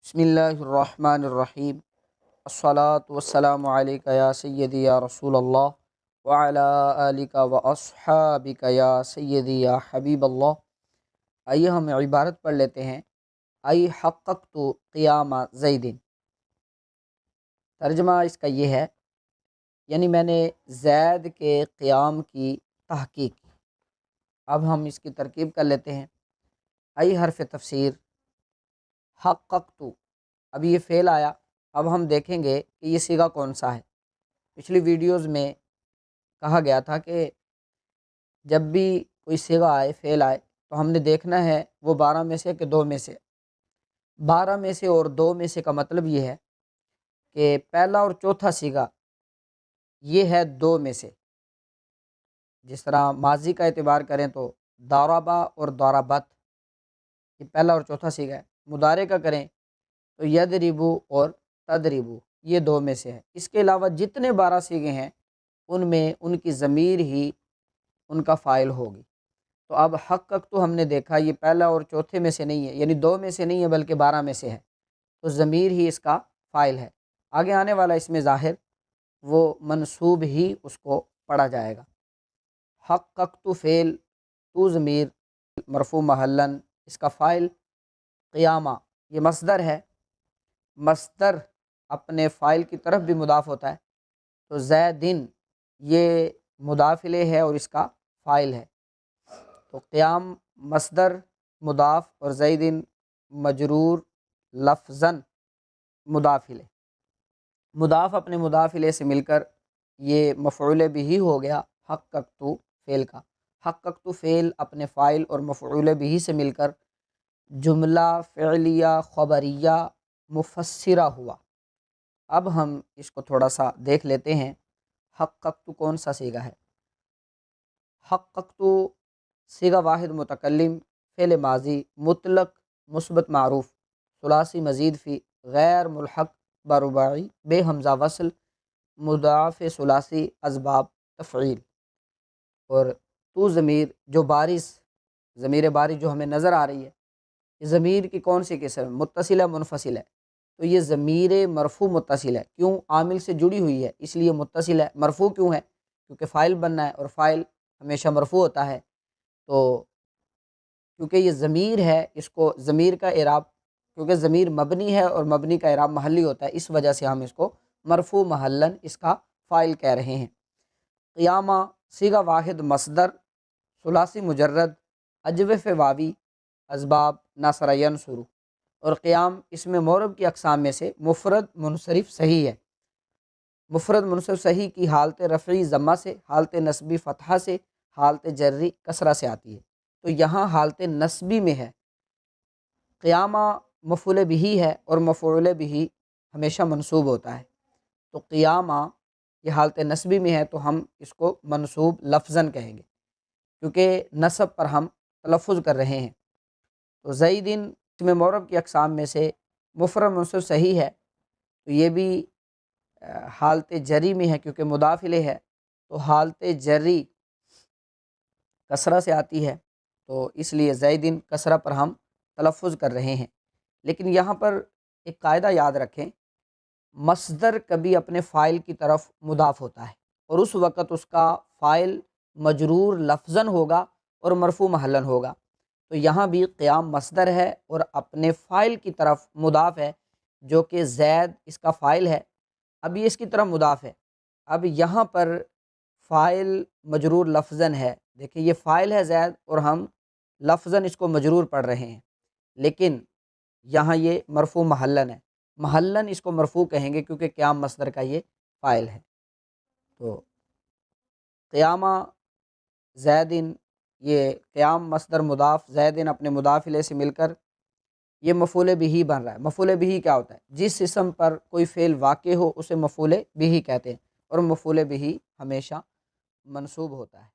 बिस्मिल्लाहिर्रहमानिर्रहीम। अस्सलातु वस्सलामु अलैका या सय्यदी या रसूल अल्लाह व अला आलिका व अस्हाबिका या सय्यदी या हबीब अल्लाह। आइए हम इबारत पढ़ लेते हैं। आई हक़क़तु क़ियाम ज़ैदिन। तर्जमा इसका ये है, यानी मैंने ज़ैद के क़ियाम की तहक़ीक़ की। अब हम इसकी तरकीब कर लेते हैं। आई हर्फ़ तफ़सीर, हक़क़तु, अब ये फ़ेल आया। अब हम देखेंगे कि ये सीगा कौन सा है। पिछली वीडियोज़ में कहा गया था कि जब भी कोई सीगा आए, फ़ेल आए, तो हमने देखना है वो 12 में से कि 2 में से। 12 में से और 2 में से का मतलब ये है कि पहला और चौथा सीगा ये है 2 में से। जिस तरह माजी का एतबार करें तो दारबा और दारबत, ये पहला और चौथा सीगा है। मुदारे का करें तो यदरिबु और तदरिबु, ये 2 में से है। इसके अलावा जितने 12 सीगे हैं उनमें उनकी ज़मीर ही उनका फ़ाइल होगी। तो अब हक़क़ तो हमने देखा ये पहला और चौथे में से नहीं है, यानी 2 में से नहीं है बल्कि 12 में से है, तो ज़मीर ही इसका फ़ाइल है। आगे आने वाला इसमें ज़ाहिर वो मनसूब ही उसको पढ़ा जाएगा। हक़क़ तो फ़ेल, तो ज़मीर, मरफ़ू महल्लन, इसका फ़ाइल क़ियामा, ये मस्दर है। मस्दर अपने फ़ाइल की तरफ भी मुदाफ़ होता है, तो ज़ैदिन ये मुदाफ़ इलैह है और इसका फ़ाइल है। तो क़ियाम मस्दर मुदाफ़ और ज़ैदिन मजरूर लफ्ज़न मुदाफ़ इलैह। मुदाफ़ अपने मुदाफ़ इलैह से मिलकर ये मफ़ऊल बिही हो गया हक़क़तु फ़ेल का। हक़क़तु फ़ेल अपने फ़ाइल और मफ़ऊल बिही से मिलकर जुमला फ़िअलिया ख़बरिया मुफ़स्सिरा हुआ। अब हम इसको थोड़ा सा देख लेते हैं। हक़क़तु कौन सा सीगा है? हक़क़तु सीगा वाहिद मुतकल्लिम, फ़ेल माज़ी, मुतलक मुस्बत मारूफ़, सुलासी मज़ीद फ़ी, गैर मुल्हक़ बरुबाई, बे हमज़ा वसल, मुदाफ़ सुलासी असबाब तफ़ईल। और तू ज़मीर जो बारिस, ज़मीर बारिस जो हमें नज़र आ रही है, ज़मीर की कौन सी किस्म, मुत्तसिल है मुनफ़सिल है? तो ये ज़मीर मरफ़ू मुत्तसिल है। क्यों? आमिल से जुड़ी हुई है इसलिए मुत्तसिल है। मरफ़ू क्यों है? क्योंकि फ़ाइल बनना है और फ़ाइल हमेशा मरफ़ू होता है। तो क्योंकि ये ज़मीर है, इसको ज़मीर का इराब, क्योंकि ज़मीर मबनी है और मबनी का इराब महल्ली होता है, इस वजह से हम इसको मरफ़ू महल्लन इसका फ़ाइल कह रहे हैं। क़ियामा सीगा वाहिद मस्दर, सुलासी मुजर्रद, अजवफ़ वावी, असबाब नासरा यनसुरु। और क़ियाम इसमें मौरब की अक़साम में से मुफ़रद मुनसरिफ़ सही है। मुफ़रद मुनसरिफ़ सही की हालत रफ़ई ज़म्मा से, हालत नस्बी फ़तहा से, हालत जर्री कसरा से आती है। तो यहाँ हालत नस्बी में है। क़ियामा मफ़ऊल बिही है और मफ़ऊल बिही हमेशा मनसूब होता है। तो क़ियामा ये हालत नस्बी में है तो हम इसको मनसूब लफ्ज़न कहेंगे, क्योंकि नस्ब पर हम तलफ़ुज़ कर रहे हैं। तो ज़ैदिन इसमें मौरब की अक़साम में से मुफ़रद मुनसरिफ़ सही है, तो ये भी हालत जरी में है क्योंकि मुदाफ़ इलैह है, तो हालत जरी कसरा से आती है, तो इसलिए ज़ैदिन कसरा पर हम तलफ़ुज़ कर रहे हैं। लेकिन यहाँ पर एक कायदा याद रखें, मस्दर कभी अपने फ़ाइल की तरफ मुदाफ़ होता है और उस वक़्त उसका फ़ाइल मजरूर लफ्ज़न होगा और मरफ़ू महल्लन होगा। तो यहाँ भी क़ियाम मस्दर है और अपने फ़ाइल की तरफ मुदाफ़ है, जो कि ज़ैद इसका फ़ाइल है। अब ये इसकी तरफ मुदाफ़ है। अब यहाँ पर फ़ाइल मजरूर लफ्ज़न है। देखिए ये फ़ाइल है ज़ैद और हम लफ्ज़न इसको मजरूर पढ़ रहे हैं, लेकिन यहाँ ये मरफ़ू महल्लन है। महल्लन इसको मरफ़ू कहेंगे क्योंकि क़ियाम मस्दर का ये फ़ाइल है। तो क़ियामा ज़ैदिन, ये क़ियाम मस्दर मुदाफ़, ज़ैदिन अपने मुदाफ़ इलैह से मिलकर ये मफ़ऊल बिही बन रहा है। मफ़ऊल बिही क्या होता है? जिस इस्म पर कोई फ़ेल वाक़े हो उसे मफ़ऊल बिही कहते हैं और मफ़ऊल बिही हमेशा मनसूब होता है।